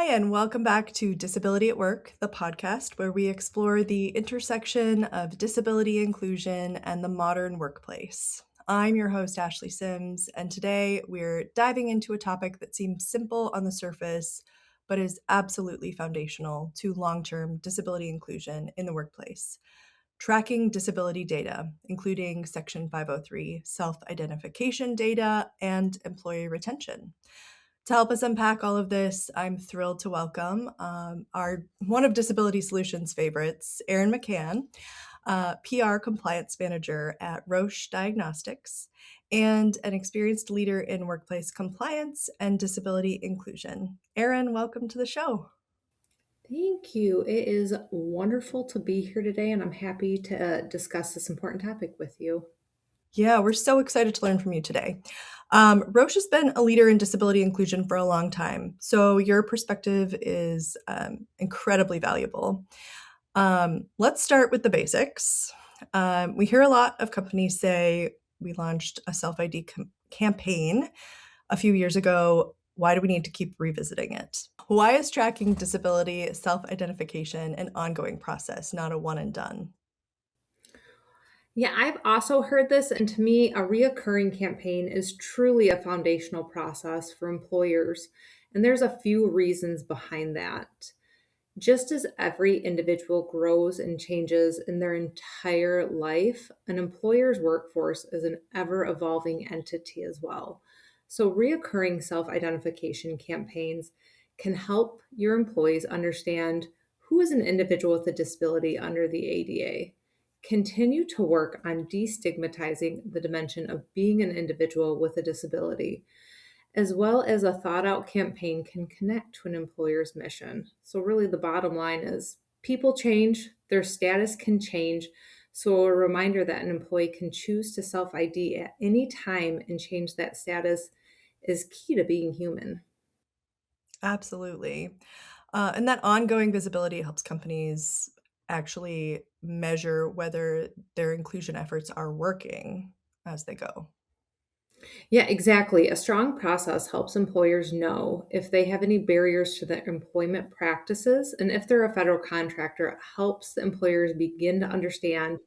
and welcome back to Disability at Work, the podcast where we explore the intersection of disability inclusion and the modern workplace. I'm your host, Ashley Sims, and today we're diving into a topic that seems simple on the surface, but is absolutely foundational to long-term disability inclusion in the workplace. Tracking disability data, including Section 503 self-identification data and employee retention. To help us unpack all of this, I'm thrilled to welcome our one of Disability Solutions' favorites, Erin McCann, PR Compliance Manager at Roche Diagnostics, and an experienced leader in workplace compliance and disability inclusion. Erin, welcome to the show. Thank you. It is wonderful to be here today, and I'm happy to discuss this important topic with you. Yeah, we're so excited to learn from you today. Roche has been a leader in disability inclusion for a long time, so your perspective is incredibly valuable. Let's start with the basics. We hear a lot of companies say we launched a self ID campaign a few years ago. Why do we need to keep revisiting it? Why is tracking disability self identification an ongoing process, not a one and done? Yeah, I've also heard this, and to me, a reoccurring campaign is truly a foundational process for employers. And there's a few reasons behind that. Just as every individual grows and changes in their entire life, an employer's workforce is an ever evolving entity as well. So, reoccurring self identification campaigns can help your employees understand who is an individual with a disability under the ADA. Continue to work on destigmatizing the dimension of being an individual with a disability, as well as a thought out campaign can connect to an employer's mission. So, really, the bottom line is people change, their status can change. So, a reminder that an employee can choose to self ID at any time and change that status is key to being human. Absolutely. And that ongoing visibility helps companies actually measure whether their inclusion efforts are working as they go. Yeah, exactly. A strong process helps employers know if they have any barriers to their employment practices. And if they're a federal contractor, it helps the employers begin to understand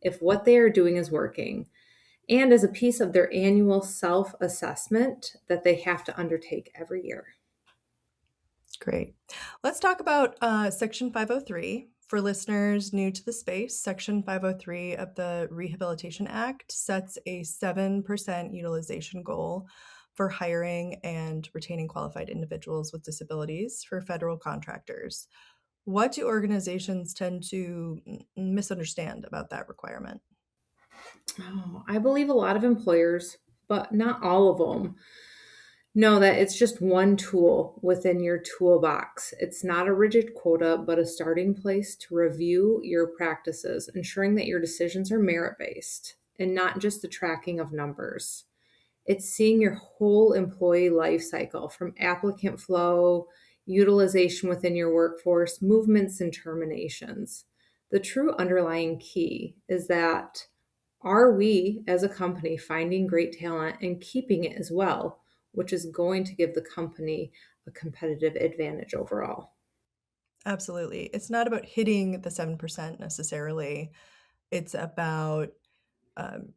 if what they are doing is working, and as a piece of their annual self assessment that they have to undertake every year. Great. Let's talk about Section 503. For listeners new to the space, Section 503 of the Rehabilitation Act sets a 7% utilization goal for hiring and retaining qualified individuals with disabilities for federal contractors. What do organizations tend to misunderstand about that requirement? Oh, I believe a lot of employers, but not all of them, know that it's just one tool within your toolbox. It's not a rigid quota, but a starting place to review your practices, ensuring that your decisions are merit based and not just the tracking of numbers. It's seeing your whole employee life cycle from applicant flow, utilization within your workforce, movements, and terminations. The true underlying key is that are we as a company finding great talent and keeping it as well, which is going to give the company a competitive advantage overall. Absolutely. It's not about hitting the 7% necessarily. It's about um,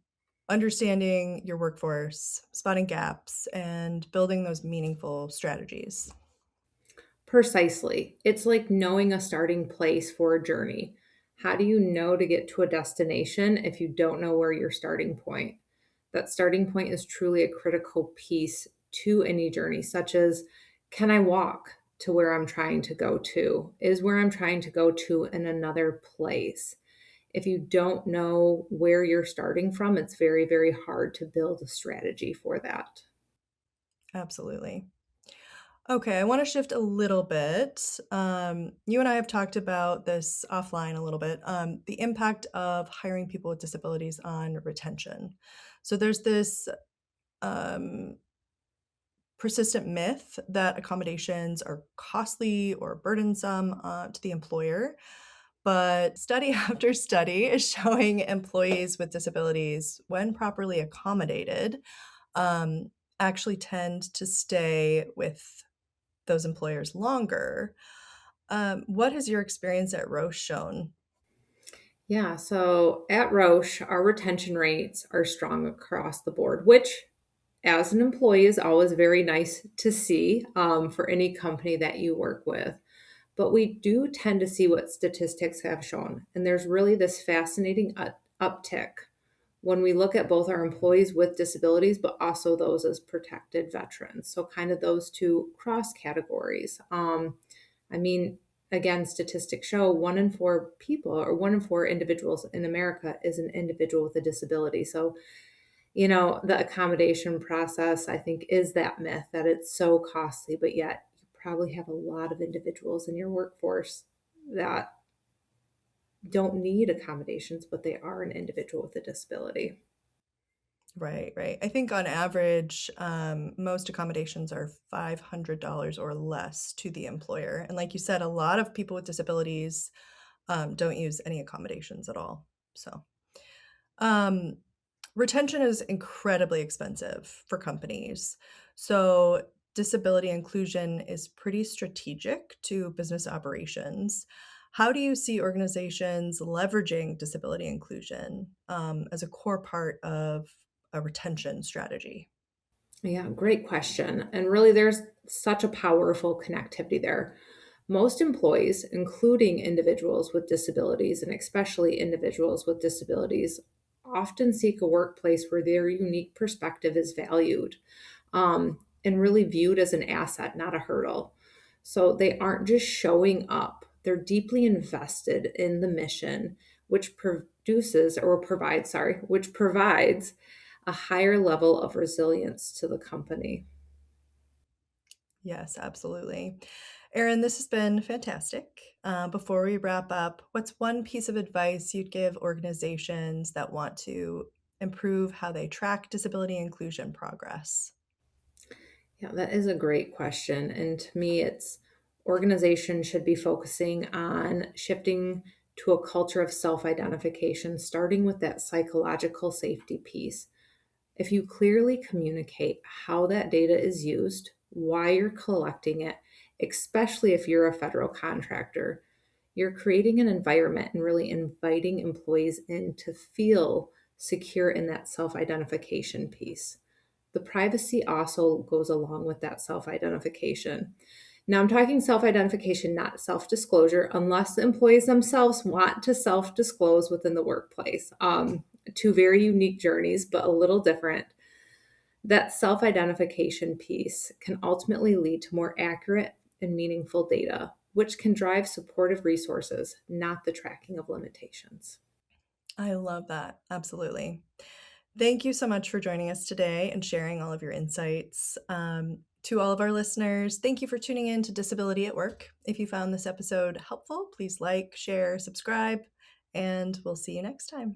understanding your workforce, spotting gaps, and building those meaningful strategies. Precisely. It's like knowing a starting place for a journey. How do you know to get to a destination if you don't know where your starting point? That starting point is truly a critical piece to any journey, such as can I walk to where I'm trying to go to? Is where I'm trying to go to in another place? If you don't know where you're starting from, it's very, very hard to build a strategy for that. Absolutely. Okay, I want to shift a little bit. You and I have talked about this offline a little bit, the impact of hiring people with disabilities on retention. So there's this um, persistent myth that accommodations are costly or burdensome to the employer. But study after study is showing employees with disabilities, when properly accommodated, um, actually tend to stay with those employers longer. What has your experience at Roche shown? Yeah, so at Roche, our retention rates are strong across the board, which as an employee is always very nice to see for any company that you work with. But we do tend to see what statistics have shown. And there's really this fascinating uptick when we look at both our employees with disabilities, but also those as protected veterans. So, kind of those two cross categories. I mean, again, statistics show 1 in 4 people or 1 in 4 individuals in America is an individual with a disability. So, the accommodation process, I think, is that myth that it's so costly, but yet you probably have a lot of individuals in your workforce that don't need accommodations, but they are an individual with a disability. Right, right. I think on average, most accommodations are $500 or less to the employer. And like you said, a lot of people with disabilities don't use any accommodations at all. So, um, retention is incredibly expensive for companies. So, disability inclusion is pretty strategic to business operations. How do you see organizations leveraging disability inclusion as a core part of a retention strategy? Yeah, great question. And really, there's such a powerful connectivity there. Most employees, including individuals with disabilities, and especially individuals with disabilities, often seek a workplace where their unique perspective is valued and really viewed as an asset, not a hurdle. So they aren't just showing up, they're deeply invested in the mission, which produces or provides, sorry, which provides a higher level of resilience to the company. Yes, absolutely. Erin, this has been fantastic. Before we wrap up, what's one piece of advice you'd give organizations that want to improve how they track disability inclusion progress? Yeah, that is a great question. And to me, it's organizations should be focusing on shifting to a culture of self identification, starting with that psychological safety piece. If you clearly communicate how that data is used, why you're collecting it, especially if you're a federal contractor, you're creating an environment and really inviting employees in to feel secure in that self identification piece. The privacy also goes along with that self identification. Now, I'm talking self identification, not self disclosure, unless the employees themselves want to self disclose within the workplace. Two very unique journeys, but a little different. That self identification piece can ultimately lead to more accurate and meaningful data, which can drive supportive resources, not the tracking of limitations. I love that. Absolutely. Thank you so much for joining us today and sharing all of your insights. To all of our listeners, thank you for tuning in to Disability at Work. If you found this episode helpful, please like, share, subscribe, and we'll see you next time.